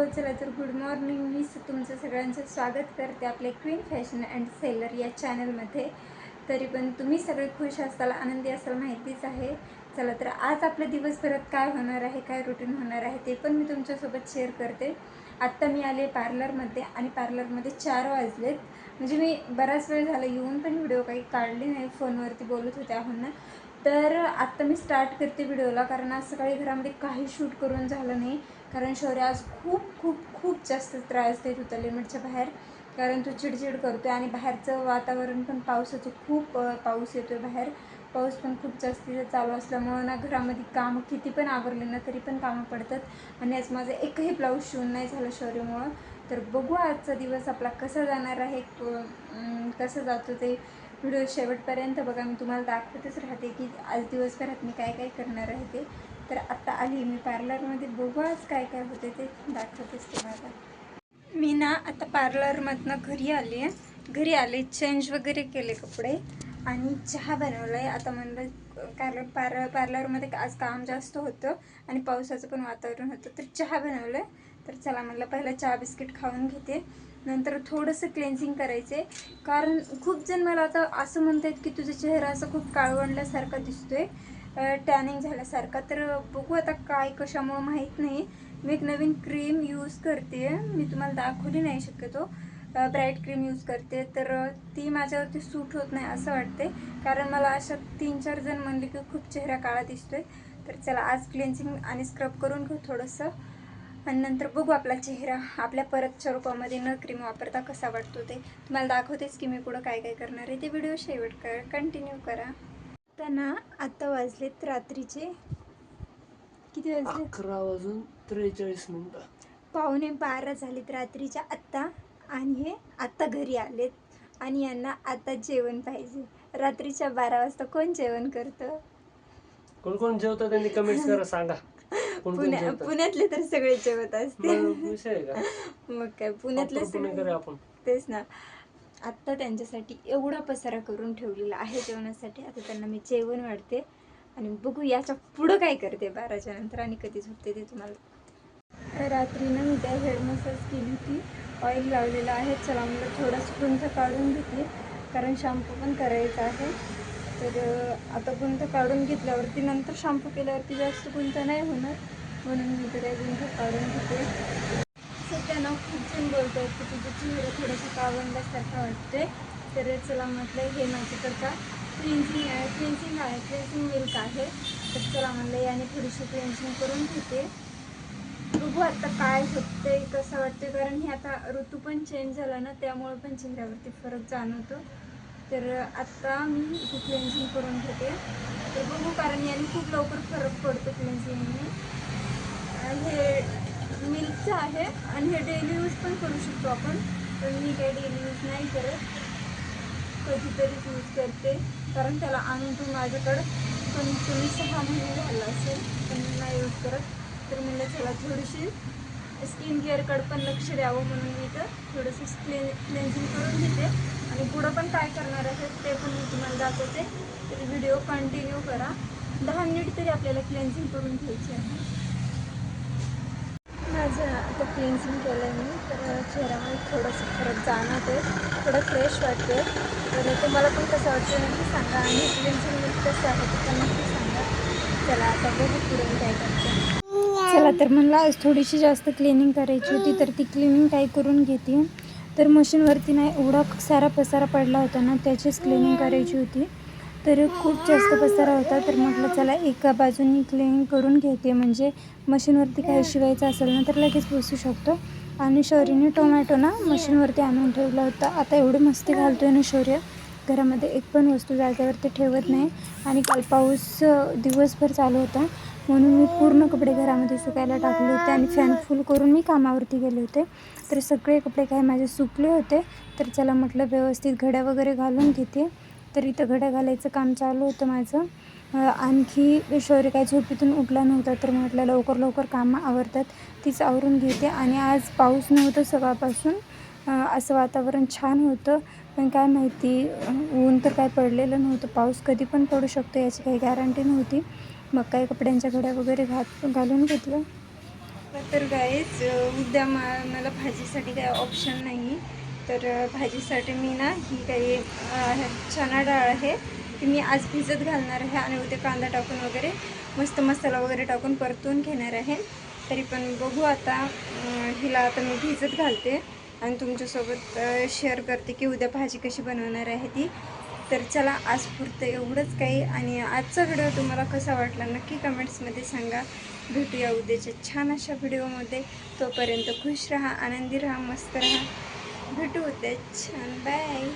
चला तर good morning. मी तुमचं सगळ्यांचं स्वागत करते आपल्या क्वीन फॅशन अँड सेलर या चॅनलमध्ये. तरी पण तुम्ही सगळे खुश असाल, आनंदी असाल माहितीच आहे. चला तर आज आपल्या दिवसभरात काय होणार आहे, काय रुटीन होणार आहे ते पण मी तुमच्यासोबत शेअर करते. आत्ता मी आले पार्लरमध्ये आणि पार्लरमध्ये 4 वाजलेत. म्हणजे मी बराच वेळ झाला येऊन पण व्हिडिओ काही काढली नाही, फोनवरती बोलत होते आहोत ना. तर आत्ता मी स्टार्ट करते व्हिडिओला, कारण आज सकाळी घरामध्ये काही शूट करून झालं नाही. कारण शौर्य आज खूप खूप खूप जास्त त्रास देत होता लिमिटच्या बाहेर. कारण तो चिडचिड करतो आणि बाहेरचं वातावरण पण पावसाचं खूप पाऊस येतो आहे बाहेर. पाऊस पण खूप जास्तीचं चालू असल्यामुळं ना घरामध्ये कामं किती पण आवरले ना तरी पण कामं पडतात. आणि आज माझं एकही ब्लाऊज शिवून नाही झालं शौर्यमुळं. तर बघू आजचा दिवस आपला कसा जाणार आहे, कसं जातो ते व्हिडिओ शेवटपर्यंत बघा. मी तुम्हाला दाखवतच राहते की आज दिवसभरात मी काय काय करणार आहे ते. तर आत्ता आली मी पार्लरमध्ये, बघू आज काय काय होते ते दाखवतेच तुम्हाला. मी ना आता पार्लरमधनं घरी आले, चेंज वगैरे केले कपडे आणि चहा बनवला आहे. आता म्हणलं कारण पार्लरमध्ये आज काम जास्त होतं आणि पावसाचं पण वातावरण होतं, तर चहा बनवलं आहे. तर चला म्हणलं पहिला चहा बिस्किट खाऊन घेते, नंतर थोडंसं क्लेन्झिंग करायचे. कारण खूप जण मला आता असं म्हणतात की तुझा चेहरा असं खूप काळवंडल्यासारखा दिसतोय, टॅनिंग झाल्यासारखा. तर बघू आता काय कशामुळं माहीत नाही. मी एक नवीन क्रीम यूज करते, मी तुम्हाला दाखवली नाही शक्यतो. ब्राईट क्रीम यूज करते, तर ती माझ्यावरती सूट होत नाही असं वाटते. कारण मला अशा 3-4 जण म्हणले की खूप चेहरा काळा दिसतोय. तर चला आज क्लेन्झिंग आणि स्क्रब करून घेऊ थोडंसं आणि नंतर बघू आपला चेहरा आपल्या परतच्या रूपामध्ये न क्रीम वापरता कसा वाटतो ते तुम्हाला दाखवतेच की मी पुढं काय काय करणार आहे. ते व्हिडिओ शेवट कंटिन्यू करा. त्यांना आता वाजलेत रात्रीचे किती वाजले, 11:43. 11:45 झालेत रात्रीच्या आत्ता. आणि हे आत्ता घरी आलेत आणि यांना आता जेवण पाहिजे. रात्रीच्या 12 वाजता कोण जेवण करतं? कोण कोण जेवतं त्यांनी कमेंट्स करा, सांगा कोण कोण जेवतं. पुण्यातले तर सगळे जेवत असते. मग विषय आहे का, मग काय पुण्यातले प्रॉपर पुणेकरी आपण. तेच ना. आत्ता त्यांच्यासाठी एवढा पसारा करून ठेवलेला आहे जेवणासाठी. आता त्यांना मी जेवण वाढते आणि बघू याच्या पुढं काय करते 12च्या नंतर आणि कधी झोपते ते तुम्हाला. रात्रीनं मी त्या हेड मसाज केली होती, ऑइल लावलेलं आहे. चला म्हणलं थोडंसं गुंत काढून घेते, कारण शॅम्पू पण करायचा आहे. तर आता गुंत काढून घेतल्यावरती नंतर शॅम्पू केल्यावरती जास्त गुंत नाही होणार, म्हणून मी तर काय गुंत काढून घेते. सध्या ना खूप जण बोलत आहेत की तुझं चेहरा थोडंसं काळवंडल्यासारखं वाटते. तर चला म्हटलं हे माझ्याकडचा क्लिन्झिंग आहे, क्लिन्झिंग मिल्क आहे. तर चला म्हणलं याने थोडीशी क्लिन्झिंग करून घेते. बघू आता काय होते, कसं वाटते. कारण हे आता ऋतू पण चेंज झाला ना, त्यामुळे पण चेहऱ्यावरती फरक जाणवतो. तर आत्ता मी ही क्लेन्झिंग करून घेते. तर बघू, कारण याने खूप लवकर फरक पडतो क्लेन्झिंगने. हे मिल्कचं आहे आणि हे डेली यूज पण करू शकतो आपण, पण मी काही डेली यूज नाही करत, कधीतरीच यूज करते. कारण त्याला आणून तू माझ्याकडं कमीत कमी 6 महिने झाला असेल, पण मी नाही यूज करत. तर म्हणलं चला थोडीशी स्किन केअरकडं पण लक्ष द्यावं, म्हणून मी तर थोडंसं क्लेन्झिंग करून घेते. आणि पुढं पण काय करणार आहे ते पण मी तुम्हाला दाखवते. तर व्हिडिओ कंटिन्यू करा. 10 मिनिट तरी आपल्याला क्लेन्झिंग करून घ्यायची आहे. माझं आता क्लेन्झिंग केलं आहे मी, तर चेहऱ्यामध्ये थोडंसं फरक जाणवतो, थोडं फ्रेश वाटते. तर तुम्हाला पण कसं वाटतं नक्की सांगा, आणि क्लेन्झिंग मिल्क कसं आहे ते पण नक्की सांगा. चला आता बघू पुढे मी काय करते. चला तर म्हणलं आज थोडीशी जास्त क्लिनिंग करायची होती, तर ती क्लिनिंग काय करून घेते. तर मशीनवरती नाही एवढा सारा पसारा पडला होता ना, त्याचीच क्लिनिंग करायची होती. तर खूप जास्त पसारा होता, तर म्हटलं चला एका बाजूनी क्लिनिंग करून घेते, म्हणजे मशीनवरती काही शिवायचं असेल ना तर लगेच बसू शकतो. आणि शौर्यने टोमॅटो ना मशीनवरती आणून ठेवला होता. आता एवढी मस्ती घालतोय ना शौर्य, घरामध्ये एक पण वस्तू जागेवरती ठेवत नाही. आणि काल पाऊस दिवसभर चालू होता, म्हणून मी पूर्ण कपडे घरामध्ये सुकायला टाकले होते आणि फॅन फुल करून मी कामावरती गेले होते. तर सगळे कपडे काय माझे सुकले होते. तर चला म्हटलं व्यवस्थित घड्या वगैरे घालून घेते. तर इथं घड्या घालायचं काम चालू होतं माझं. आणखी शौर्य काय झोपेतून उठला नव्हता, तर म्हटलं लवकर लवकर कामं आवरतात तीच आवरून घेते. आणि आज पाऊस नव्हतं सकाळपासून, असं वातावरण छान होतं, पण काय माहिती ऊन तर काय पडलेलं नव्हतं. पाऊस कधी पण पडू शकतो याची काही गॅरंटी नव्हती. मग काही कपड्यांच्या घड्या वगैरे घालून घेतलं. तर गाईज उद्या मला भाजीसाठी काही ऑप्शन नाही, तर भाजीसाठी मी ना ही काही चणा डाळ आहे ती मी आज भिजत घालणार आहे आणि उद्या कांदा टाकून वगैरे मस्त मसाला वगैरे टाकून परतून घेणार आहे. तरी पण बघू आता, हिला आता मी भिजत घालते आणि तुमच्यासोबत शेअर करते की उद्या भाजी कशी बनवणार आहे ती. तर चला आज पुरतं एवढंच काही, आणि आजचा व्हिडिओ तुम्हाला कसा वाटला नक्की कमेंट्समध्ये सांगा. भेटूया उद्याच्या छान अशा व्हिडिओमध्ये. तोपर्यंत खुश राहा, आनंदी राहा, मस्त राहा. भेटू उद्या. छान, बाय.